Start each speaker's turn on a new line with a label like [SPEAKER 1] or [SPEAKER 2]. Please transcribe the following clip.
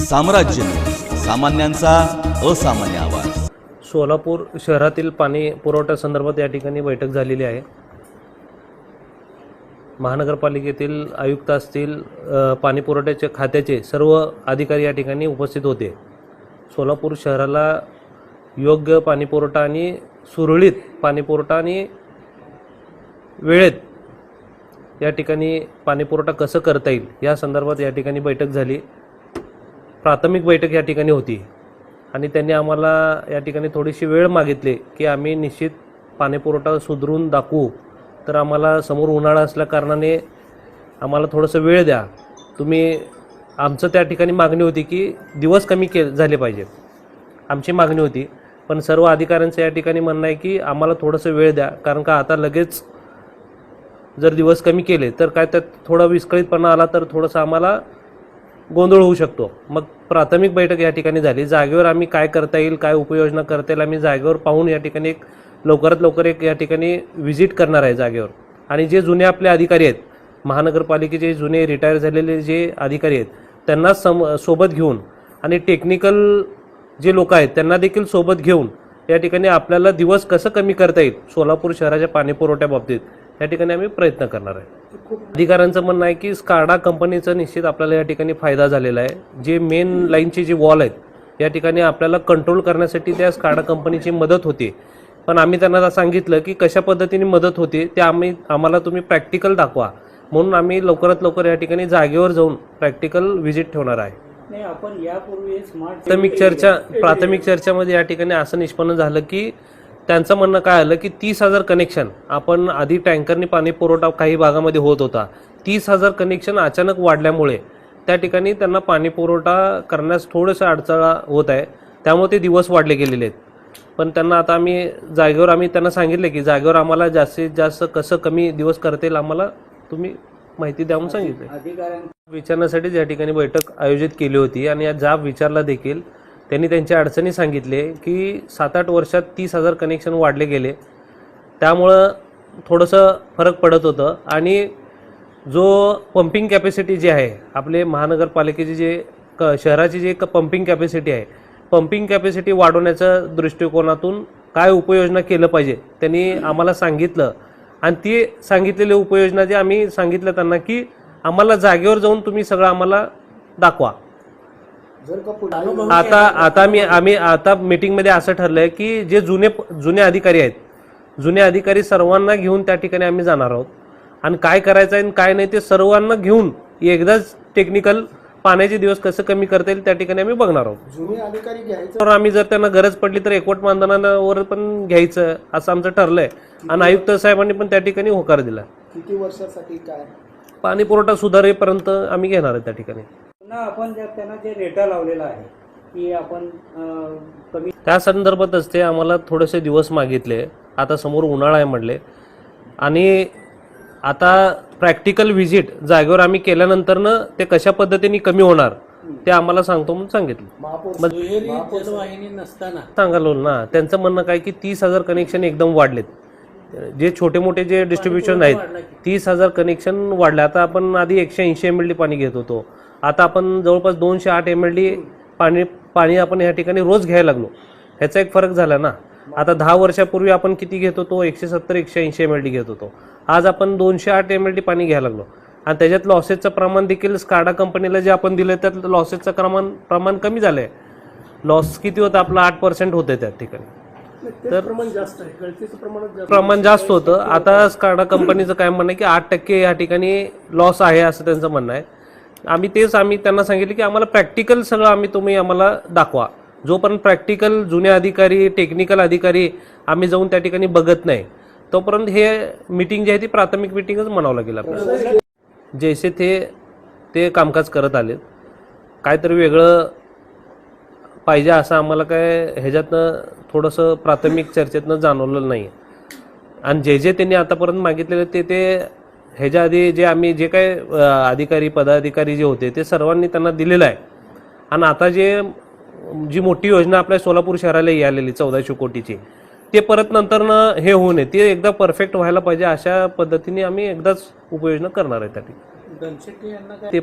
[SPEAKER 1] साम्राज्य, सामान्यांचा असामान्य आवाज.
[SPEAKER 2] सोलापूर शहरातील पाणी पुरवठ्यासंदर्भात या ठिकाणी बैठक झालेली आहे. महानगरपालिकेतील आयुक्त असतील, पाणी पुरवठ्याच्या खात्याचे सर्व अधिकारी या ठिकाणी उपस्थित होते. सोलापूर शहराला योग्य पाणी पुरवठा आणि सुरळीत पाणी पुरवठा आणि वेळेत या ठिकाणी पाणी पुरवठा कसं करता येईल या संदर्भात या ठिकाणी बैठक झाली. प्राथमिक बैठक या ठिकाणी होती आणि त्यांनी आम्हाला या ठिकाणी थोडीशी वेळ मागितली की आम्ही निश्चित पाणी पुरवठा सुधरून दाखवू, तर आम्हाला समोर उन्हाळा असल्या कारणाने आम्हाला थोडंसं वेळ द्या तुम्ही. आमचं त्या ठिकाणी मागणी होती की दिवस कमी झाले पाहिजेत, आमची मागणी होती. पण सर्व अधिकाऱ्यांचं या ठिकाणी म्हणणं आहे की आम्हाला थोडंसं वेळ द्या, कारण का आता लगेच जर दिवस कमी केले तर काय त्यात थोडा विस्कळीतपणा आला तर थोडंसं आम्हाला गोंधळ होऊ शकतो. मग प्राथमिक बैठक या ठिकाणी झाली. जागेवर आम्ही काय करता येईल, काय उपाययोजना करता येईल, आम्ही जागेवर पाहून या ठिकाणी एक लवकरात लवकर एक या ठिकाणी व्हिजिट करणार आहे जागेवर. आणि जे जुने आपले अधिकारी आहेत, महानगरपालिकेचे जुने रिटायर झालेले जे अधिकारी आहेत त्यांना सोबत घेऊन आणि टेक्निकल जे लोक आहेत त्यांना देखील सोबत घेऊन या ठिकाणी आपल्याला दिवस कसं कमी करता येईल सोलापूर शहराच्या पाणी पुरवठ्याबाबतीत या ठिकाणी आम्ही प्रयत्न करणार आहे. अधिकाऱ्यांचं म्हणणं आहे की स्काडा कंपनीचा निश्चित आपल्याला या ठिकाणी फायदा झालेला आहे. जे मेन लाईनची जी वॉल आहेत या ठिकाणी आपल्याला कंट्रोल करण्यासाठी त्या स्काडा कंपनीची मदत होती. पण आम्ही त्यांना सांगितलं की कशा पद्धतीने मदत होते ते आम्हाला तुम्ही प्रॅक्टिकल दाखवा, म्हणून आम्ही लवकरात लवकर या ठिकाणी जागेवर जाऊन प्रॅक्टिकल व्हिजिट ठेवणार आहे.
[SPEAKER 3] आपण यापूर्वी
[SPEAKER 2] प्राथमिक चर्चामध्ये या ठिकाणी असं निष्पन्न झालं की त्यांचं म्हणणं काय आलं की 30,000 कनेक्शन आपण आधी टँकरनी पाणी पुरवठा काही भागामध्ये होत होता. 30,000 कनेक्शन अचानक वाढल्यामुळे त्या ठिकाणी त्यांना पाणी पुरवठा करण्यास थोडंसं अडचण होत आहे, त्यामुळे ते दिवस वाढले गेलेले आहेत. पण त्यांना आता आम्ही त्यांना सांगितले की जागेवर आम्हाला जास्तीत जास्त कसं कमी दिवस करता येईल आम्हाला तुम्ही माहिती द्या म्हणून सांगितलं. विचारण्यासाठी या ठिकाणी बैठक आयोजित केली होती आणि या जाब विचारला देखील त्यांनी त्यांच्या अडचणी सांगितले की 7-8 वर्षात 30,000 कनेक्शन वाढले गेले, त्यामुळं थोडंसं फरक पडत होतं. आणि जो पंपिंग कॅपॅसिटी जी आहे आपले महानगरपालिकेची जे शहराची जी पंपिंग कॅपॅसिटी आहे, पंपिंग कॅपॅसिटी वाढवण्याच्या दृष्टिकोनातून काय उपाययोजना केलं पाहिजे त्यांनी आम्हाला सांगितलं. आणि ती सांगितलेली उपाययोजना जे आम्ही सांगितलं त्यांना की आम्हाला जागेवर जाऊन तुम्ही सगळं आम्हाला दाखवा. आता मीटिंगमध्ये असं ठरलंय की जे जुने अधिकारी आहेत, जुने अधिकारी सर्वांना घेऊन त्या ठिकाणी आम्ही जाणार आहोत आणि काय करायचं आहे आणि काय नाही ते सर्वांना घेऊन एकदाच टेक्निकल पाण्याचे दिवस कसं कमी करता येईल त्या ठिकाणी आम्ही बघणार आहोत.
[SPEAKER 3] जुने अधिकारी घ्यायचं
[SPEAKER 2] तर आम्ही जर त्यांना गरज पडली तर एकवट मानधनावर पण घ्यायचं असं आमचं ठरलंय आणि आयुक्त साहेबांनी पण त्या ठिकाणी होकार दिला.
[SPEAKER 3] किती वर्षासाठी काय
[SPEAKER 2] पाणी पुरवठा सुधारेपर्यंत आम्ही घेणार आहे त्या ठिकाणी.
[SPEAKER 3] आपण त्यांना जे रेटा लावलेला आहे की आपण कमी
[SPEAKER 2] त्या संदर्भातच ते आम्हाला थोडेसे दिवस मागितले. आता समोर उन्हाळा आहे म्हटले आणि आता प्रॅक्टिकल व्हिजिट जागेवर आम्ही केल्यानंतरनं ते कशा पद्धतीने कमी होणार ते आम्हाला सांगतो म्हणून सांगितलं. सांगालो ना त्यांचं म्हणणं काय की 30,000 कनेक्शन एकदम वाढलेत. जे छोटे मोठे जे डिस्ट्रीब्युशन आहेत 30,000 कनेक्शन वाढले. आता आपण आधी 180 mld पाणी घेत होतो, आता आपण जवळपास 208 mld पाणी आपण या ठिकाणी रोज घ्यायला लागलो. ह्याचा एक फरक झाला ना. आता 10 वर्षापूर्वी आपण किती घेत होतो, 170-180 mld घेत होतो. आज आपण 208 mld पाणी घ्यायला लागलो आणि त्याच्यात लॉसेसचं प्रमाण देखील स्काडा कंपनीला जे आपण दिलं त्यात लॉसेसचं प्रमाण कमी झालं आहे. लॉस किती होतं आपलं 8% होतं त्या ठिकाणी, तर प्रमाण जास्त होतं. आता स्काडा कंपनीचं काय म्हणणं आहे की 8% या ठिकाणी लॉस आहे असं त्यांचं म्हणणं आहे. आम्ही त्यांना सांगितलं की आम्हाला प्रॅक्टिकल सगळं तुम्ही आम्हाला दाखवा. जोपर्यंत प्रॅक्टिकल जुने अधिकारी टेक्निकल अधिकारी आम्ही जाऊन त्या ठिकाणी बघत नाही तोपर्यंत हे मीटिंग जी आहे ती प्राथमिक मीटिंगच म्हणावं लागेल आपल्याला. जैसे ते कामकाज करत आलेत, काहीतरी वेगळं पाहिजे असं आम्हाला काय ह्याच्यातनं थोडंसं प्राथमिक चर्चेतनं जाणवलं नाही. आणि जे त्यांनी आतापर्यंत मागितलेलं ते ह्याच्या आधी जे काय अधिकारी पदाधिकारी जे होते ते सर्वांनी त्यांना दिलेलं आहे. आणि आता जी मोठी योजना आपल्या सोलापूर शहराला आलेली 1400 कोटीची ते परत नंतरनं हे होऊ नये, ते एकदा परफेक्ट व्हायला पाहिजे अशा पद्धतीने आम्ही एकदाच उपाययोजना करणार आहे त्या ठिकाणी. ते